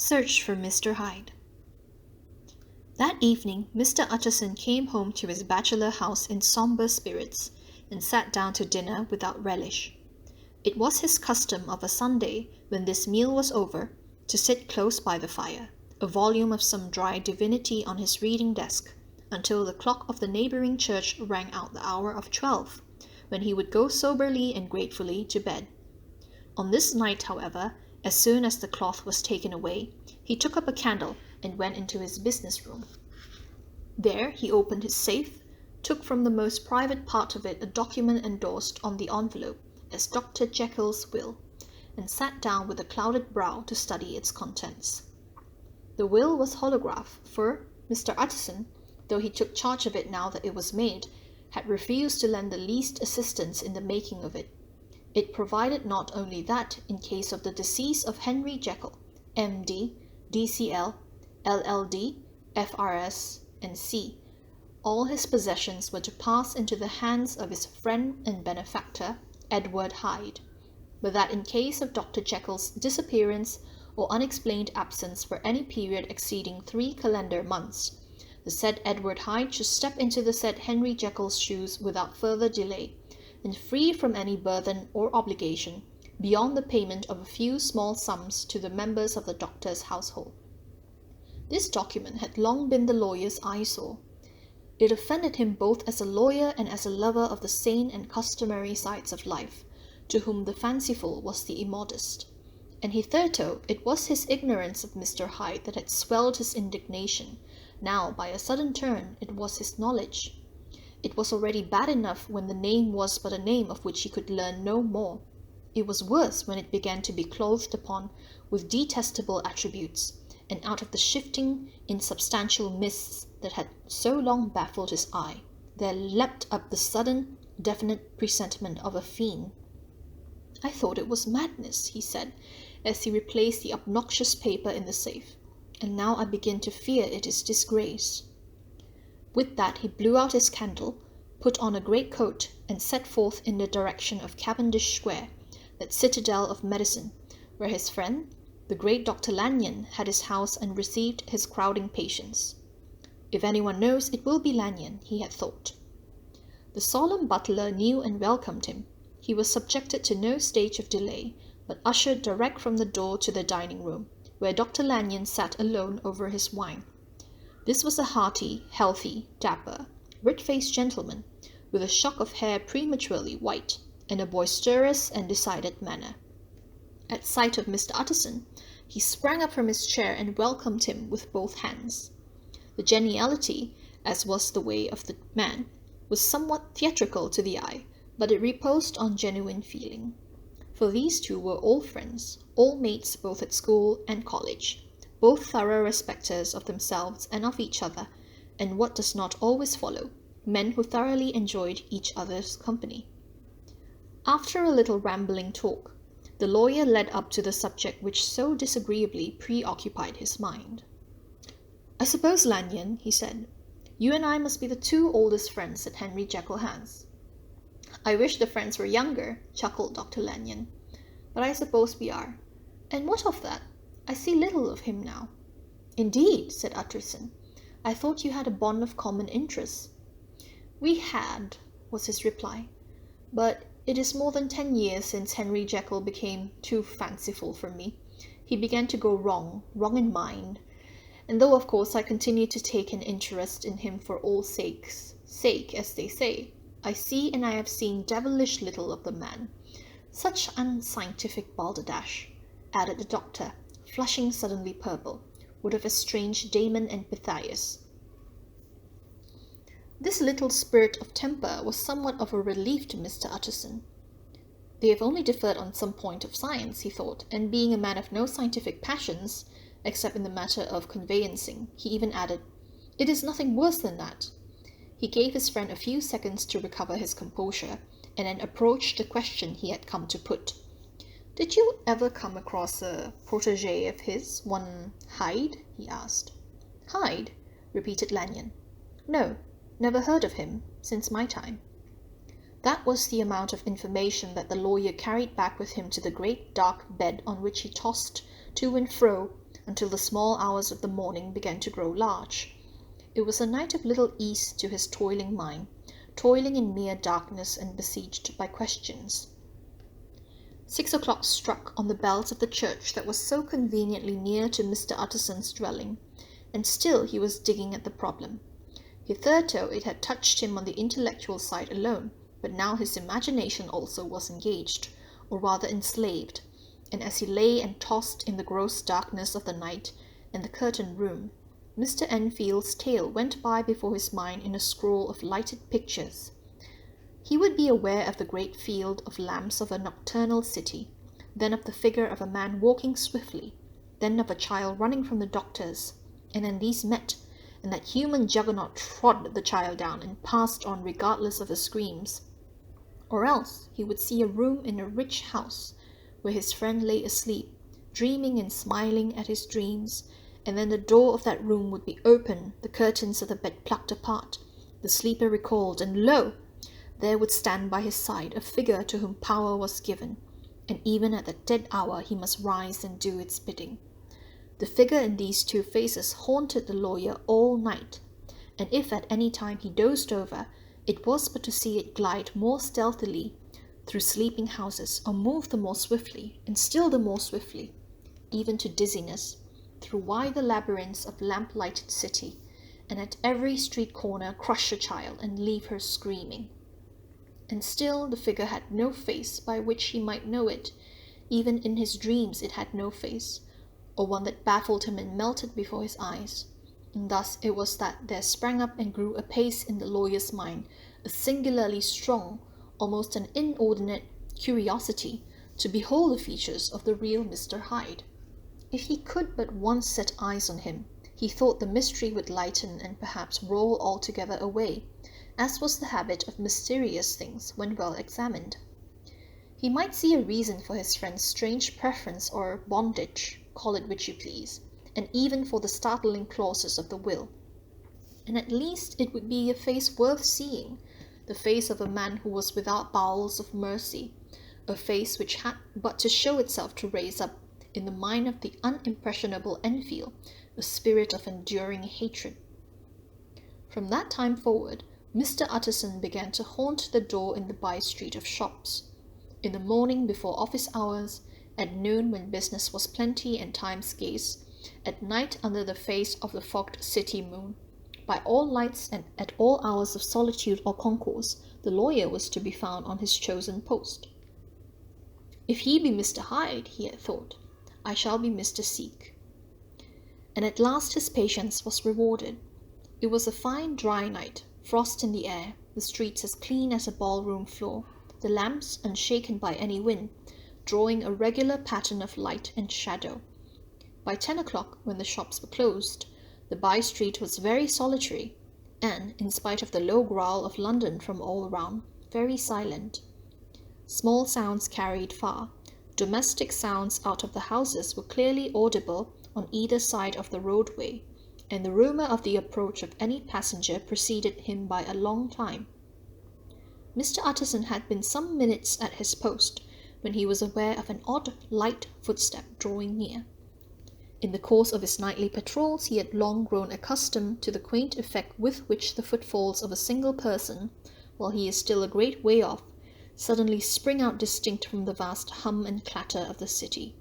Search for Mr. Hyde. That evening, Mr. Utterson came home to his bachelor house in sombre spirits, and sat down to dinner without relish. It was his custom of a Sunday, when this meal was over, to sit close by the fire, a volume of some dry divinity on his reading desk, until the clock of the neighbouring church rang out the hour of 12, when he would go soberly and gratefully to bed. On this night, however, as soon as the cloth was taken away, he took up a candle and went into his business room. There he opened his safe, took from the most private part of it a document endorsed on the envelope as Dr. Jekyll's will, and sat down with a clouded brow to study its contents. The will was holograph, for Mr. Utterson, though he took charge of it now that it was made, had refused to lend the least assistance in the making of it. It provided not only that, in case of the decease of Henry Jekyll, M.D., D.C.L., L.L.D., F.R.S., and C., all his possessions were to pass into the hands of his friend and benefactor, Edward Hyde, but that in case of Dr. Jekyll's disappearance or unexplained absence for any period exceeding 3 calendar months, the said Edward Hyde should step into the said Henry Jekyll's shoes without further delay, and free from any burthen or obligation, beyond the payment of a few small sums to the members of the doctor's household. This document had long been the lawyer's eyesore. It offended him both as a lawyer and as a lover of the sane and customary sides of life, to whom the fanciful was the immodest. And hitherto it was his ignorance of Mr. Hyde that had swelled his indignation. Now, by a sudden turn, it was his knowledge. It was already bad enough when the name was but a name of which he could learn no more. It was worse when it began to be clothed upon with detestable attributes, and out of the shifting, insubstantial mists that had so long baffled his eye, there leapt up the sudden, definite presentiment of a fiend. "I thought it was madness," he said, as he replaced the obnoxious paper in the safe, "and now I begin to fear it is disgrace." With that he blew out his candle, put on a great coat, and set forth in the direction of Cavendish Square, that citadel of medicine, where his friend, the great Dr. Lanyon, had his house and received his crowding patients. If anyone knows, it will be Lanyon, he had thought. The solemn butler knew and welcomed him. He was subjected to no stage of delay, but ushered direct from the door to the dining-room, where Dr. Lanyon sat alone over his wine. This was a hearty, healthy, dapper, red-faced gentleman, with a shock of hair prematurely white, and a boisterous and decided manner. At sight of Mr. Utterson, he sprang up from his chair and welcomed him with both hands. The geniality, as was the way of the man, was somewhat theatrical to the eye, but it reposed on genuine feeling. For these two were old friends, old mates both at school and college, both thorough respecters of themselves and of each other, and what does not always follow, men who thoroughly enjoyed each other's company. After a little rambling talk, the lawyer led up to the subject which so disagreeably preoccupied his mind. "I suppose, Lanyon," he said, "you and I must be the 2 oldest friends that Henry Jekyll has." "I wish the friends were younger," chuckled Dr. Lanyon, "but I suppose we are. And what of that? I see little of him now." "Indeed," said Utterson, "I thought you had a bond of common interests." "We had," was his reply, "but it is more than 10 years since Henry Jekyll became too fanciful for me. He began to go wrong in mind, and though of course I continue to take an interest in him for all sakes' sake, as they say, I see and I have seen devilish little of the man. Such unscientific balderdash," added the doctor, flushing suddenly purple, would have estranged Damon and Pythias. This little spirt of temper was somewhat of a relief to Mr. Utterson. They have only differed on some point of science, he thought, and being a man of no scientific passions, except in the matter of conveyancing, he even added, "It is nothing worse than that." He gave his friend a few seconds to recover his composure, and then approached the question he had come to put. "Did you ever come across a protégé of his, one Hyde?" he asked. "Hyde?" repeated Lanyon. "No, never heard of him, since my time." That was the amount of information that the lawyer carried back with him to the great dark bed on which he tossed to and fro, until the small hours of the morning began to grow large. It was a night of little ease to his toiling mind, toiling in mere darkness and besieged by questions. 6 o'clock struck on the bells of the church that was so conveniently near to Mr. Utterson's dwelling, and still he was digging at the problem. Hitherto it had touched him on the intellectual side alone, but now his imagination also was engaged, or rather enslaved, and as he lay and tossed in the gross darkness of the night and the curtained room, Mr. Enfield's tale went by before his mind in a scroll of lighted pictures. He would be aware of the great field of lamps of a nocturnal city, then of the figure of a man walking swiftly, then of a child running from the doctor's, and then these met, and that human juggernaut trod the child down and passed on regardless of her screams. Or else he would see a room in a rich house, where his friend lay asleep, dreaming and smiling at his dreams, and then the door of that room would be open, the curtains of the bed plucked apart, the sleeper recalled, and lo! There would stand by his side a figure to whom power was given, and even at that dead hour he must rise and do its bidding. The figure in these two faces haunted the lawyer all night, and if at any time he dozed over, it was but to see it glide more stealthily through sleeping houses, or move the more swiftly, and still the more swiftly, even to dizziness, through wider labyrinths of lamp-lighted city, and at every street corner crush a child and leave her screaming. And still the figure had no face by which he might know it. Even in his dreams it had no face, or one that baffled him and melted before his eyes. And thus it was that there sprang up and grew apace in the lawyer's mind a singularly strong, almost an inordinate curiosity to behold the features of the real Mr. Hyde. If he could but once set eyes on him, he thought the mystery would lighten and perhaps roll altogether away, as was the habit of mysterious things when well examined. He might see a reason for his friend's strange preference or bondage, call it which you please, and even for the startling clauses of the will. And at least it would be a face worth seeing, the face of a man who was without bowels of mercy, a face which had but to show itself to raise up, in the mind of the unimpressionable Enfield, a spirit of enduring hatred. From that time forward, Mr. Utterson began to haunt the door in the by-street of shops. In the morning before office hours, at noon when business was plenty and time scarce, at night under the face of the fogged city moon, by all lights and at all hours of solitude or concourse, the lawyer was to be found on his chosen post. If he be Mr. Hyde, he had thought, I shall be Mr. Seek. And at last his patience was rewarded. It was a fine dry night, frost in the air, the streets as clean as a ballroom floor, the lamps unshaken by any wind, drawing a regular pattern of light and shadow. By 10 o'clock, when the shops were closed, the by-street was very solitary, and, in spite of the low growl of London from all around, very silent. Small sounds carried far. Domestic sounds out of the houses were clearly audible on either side of the roadway, and the rumour of the approach of any passenger preceded him by a long time. Mr. Utterson had been some minutes at his post when he was aware of an odd, light footstep drawing near. In the course of his nightly patrols he had long grown accustomed to the quaint effect with which the footfalls of a single person, while he is still a great way off, suddenly spring out distinct from the vast hum and clatter of the city.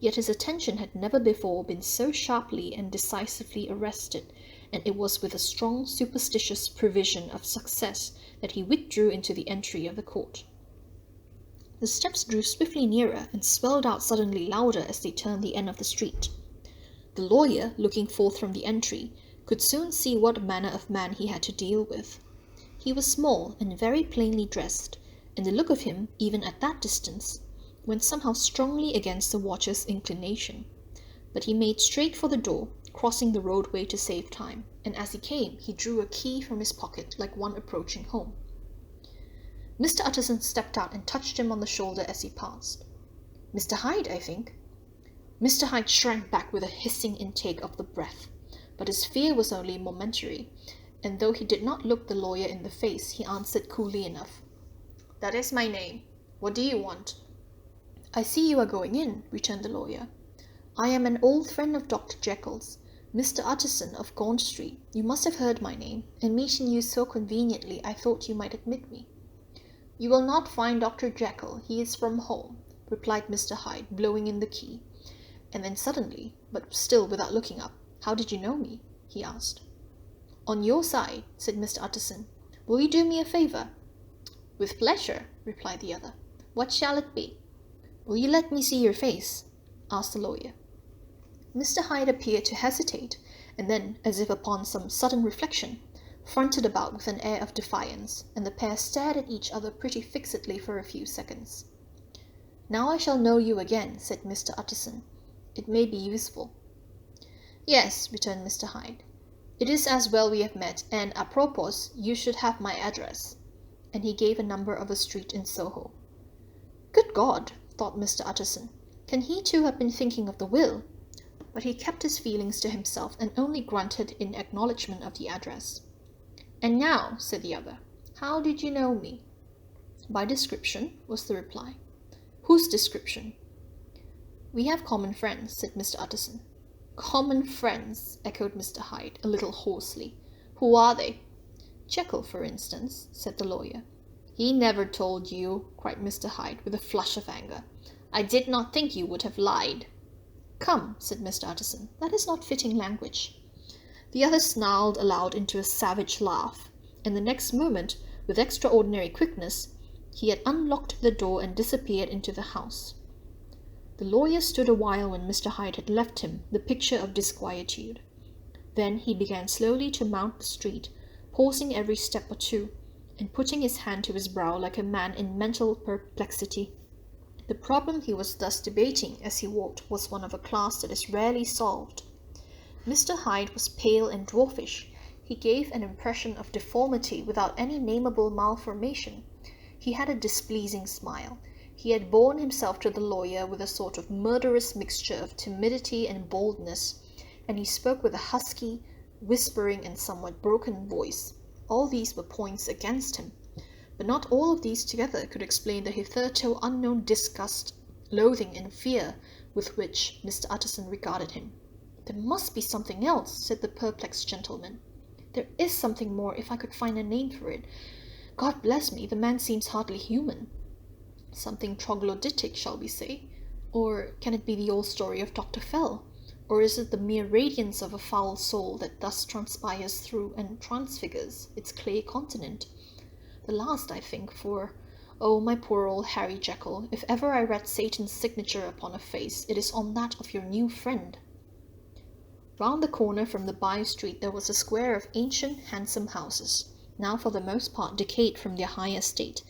Yet his attention had never before been so sharply and decisively arrested, and it was with a strong superstitious prevision of success that he withdrew into the entry of the court. The steps drew swiftly nearer and swelled out suddenly louder as they turned the end of the street. The lawyer, looking forth from the entry, could soon see what manner of man he had to deal with. He was small and very plainly dressed, and the look of him, even at that distance, went somehow strongly against the watcher's inclination. But he made straight for the door, crossing the roadway to save time, and as he came he drew a key from his pocket like one approaching home. Mr. Utterson stepped out and touched him on the shoulder as he passed. "Mr. Hyde, I think." Mr. Hyde shrank back with a hissing intake of the breath, but his fear was only momentary, and though he did not look the lawyer in the face, he answered coolly enough, "That is my name. What do you want?" "I see you are going in," returned the lawyer. I am an old friend of Dr. Jekyll's, Mr. Utterson of Gaunt Street. You must have heard my name, and meeting you so conveniently, I thought you might admit me." "You will not find Dr. Jekyll. He is from home," replied Mr. Hyde, blowing in the key. And then suddenly, but still without looking up, "How did you know me?" he asked. "On your side," said Mr. Utterson. "Will you do me a favour?" "With pleasure," replied the other. "What shall it be?" "Will you let me see your face?" asked the lawyer. Mr. Hyde appeared to hesitate, and then, as if upon some sudden reflection, fronted about with an air of defiance, and the pair stared at each other pretty fixedly for a few seconds. "Now I shall know you again," said Mr. Utterson. "It may be useful." "Yes," returned Mr. Hyde. "It is as well we have met, and apropos, you should have my address." And he gave a number of a street in Soho. "Good God!" thought Mr. Utterson. "Can he too have been thinking of the will?" But he kept his feelings to himself, and only grunted in acknowledgment of the address. "And now," said the other, "how did you know me?" "By description," was the reply. "Whose description?" "We have common friends," said Mr. Utterson. "Common friends," echoed Mr. Hyde, a little hoarsely. "Who are they?" "Jekyll, for instance," said the lawyer. "He never told you," cried Mr. Hyde, with a flush of anger. "I did not think you would have lied." "Come," said Mr. Utterson, "that is not fitting language." The other snarled aloud into a savage laugh, and the next moment, with extraordinary quickness, he had unlocked the door and disappeared into the house. The lawyer stood a while when Mr. Hyde had left him, the picture of disquietude. Then he began slowly to mount the street, pausing every step or two, and putting his hand to his brow like a man in mental perplexity. The problem he was thus debating as he walked was one of a class that is rarely solved. Mr. Hyde was pale and dwarfish. He gave an impression of deformity without any nameable malformation. He had a displeasing smile. He had borne himself to the lawyer with a sort of murderous mixture of timidity and boldness, and he spoke with a husky, whispering and somewhat broken voice. All these were points against him, but not all of these together could explain the hitherto unknown disgust, loathing, and fear with which Mr. Utterson regarded him. "There must be something else," said the perplexed gentleman. "There is something more, if I could find a name for it. God bless me, the man seems hardly human. Something troglodytic, shall we say? Or can it be the old story of Dr. Fell? Or is it the mere radiance of a foul soul that thus transpires through and transfigures its clay continent? The last, I think, for, oh, my poor old Harry Jekyll, if ever I read Satan's signature upon a face, it is on that of your new friend." Round the corner from the by-street there was a square of ancient, handsome houses, now for the most part decayed from their high estate,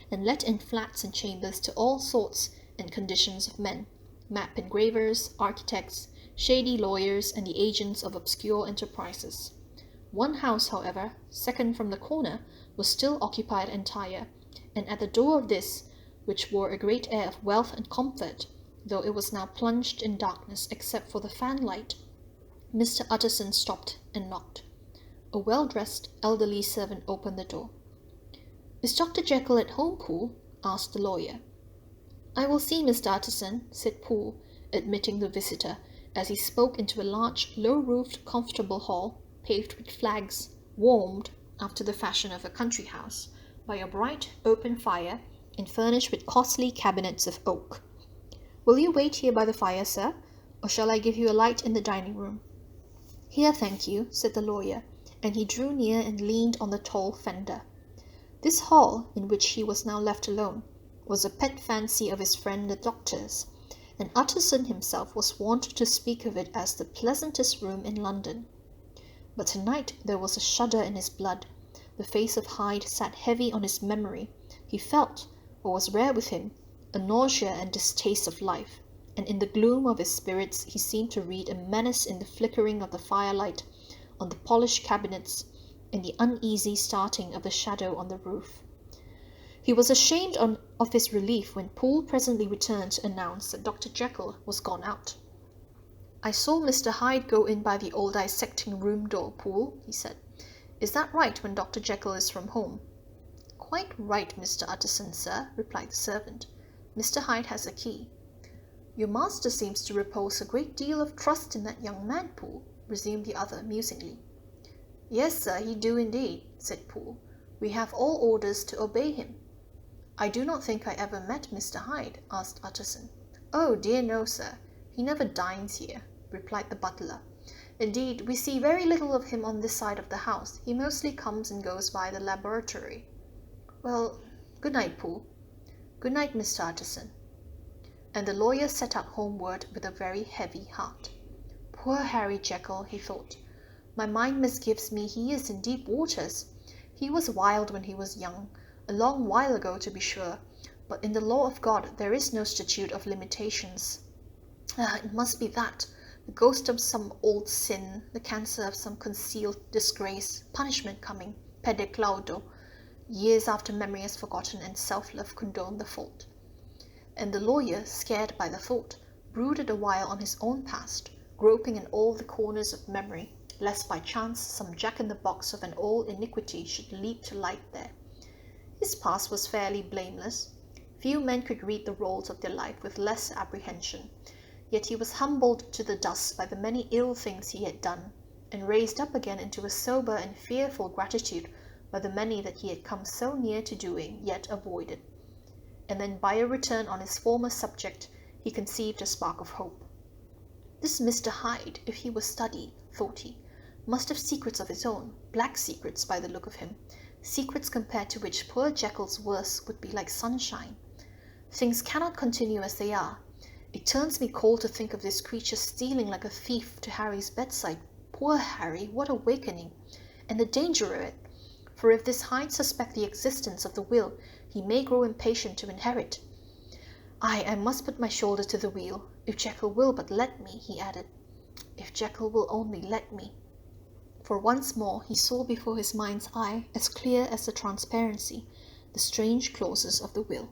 and let in flats and chambers to all sorts and conditions of men, map engravers, architects, shady lawyers, and the agents of obscure enterprises. One house, however, second from the corner, was still occupied entire, and at the door of this, which wore a great air of wealth and comfort, though it was now plunged in darkness except for the fan-light, Mr. Utterson stopped and knocked. A well-dressed, elderly servant opened the door. "Is Dr. Jekyll at home, Poole?" asked the lawyer. "I will see Mr. Utterson," said Poole, admitting the visitor, as he spoke into a large, low-roofed, comfortable hall, paved with flags, warmed, after the fashion of a country house, by a bright, open fire, and furnished with costly cabinets of oak. "Will you wait here by the fire, sir, or shall I give you a light in the dining-room?" "Here, thank you," said the lawyer, and he drew near and leaned on the tall fender. This hall, in which he was now left alone, was a pet fancy of his friend the doctor's, and Utterson himself was wont to speak of it as the pleasantest room in London. But tonight there was a shudder in his blood. The face of Hyde sat heavy on his memory. He felt, what was rare with him, a nausea and distaste of life, and in the gloom of his spirits he seemed to read a menace in the flickering of the firelight on the polished cabinets, and the uneasy starting of the shadow on the roof. He was ashamed of his relief when Poole presently returned to announce that Dr. Jekyll was gone out. "I saw Mr. Hyde go in by the old dissecting room door, Poole," he said. "Is that right when Dr. Jekyll is from home?" "Quite right, Mr. Utterson, sir," replied the servant. "Mr. Hyde has a key." Your master seems to repose a great deal of trust in that young man, Poole, resumed the other musingly. Yes, sir, he do indeed, said Poole. We have all orders to obey him. I do not think I ever met Mr. Hyde, asked Utterson. Oh, dear no, sir. He never dines here, replied the butler. Indeed, we see very little of him on this side of the house. He mostly comes and goes by the laboratory. Well, good night, Poole. Good night, Mr. Utterson. And the lawyer set out homeward with a very heavy heart. Poor Harry Jekyll, he thought. My mind misgives me he is in deep waters. He was wild when he was young, a long while ago to be sure, but in the law of God there is no statute of limitations. It must be that, the ghost of some old sin, the cancer of some concealed disgrace, punishment coming, pede claudo, years after memory has forgotten and self-love condoned the fault. And the lawyer, scared by the thought, brooded a while on his own past, groping in all the corners of memory, lest by chance some jack-in-the-box of an old iniquity should leap to light there. His past was fairly blameless. Few men could read the rolls of their life with less apprehension, yet he was humbled to the dust by the many ill things he had done, and raised up again into a sober and fearful gratitude by the many that he had come so near to doing, yet avoided. And then by a return on his former subject, he conceived a spark of hope. This Mr. Hyde, if he was studied, thought he, must have secrets of his own, black secrets by the look of him, secrets compared to which poor Jekyll's worst would be like sunshine. Things cannot continue as they are. It turns me cold to think of this creature stealing like a thief to Harry's bedside. Poor Harry, what awakening! And the danger of it! For if this Hyde suspect the existence of the will, he may grow impatient to inherit. I must put my shoulder to the wheel, if Jekyll will but let me, he added. If Jekyll will only let me. For once more he saw before his mind's eye, as clear as the transparency, the strange clauses of the will.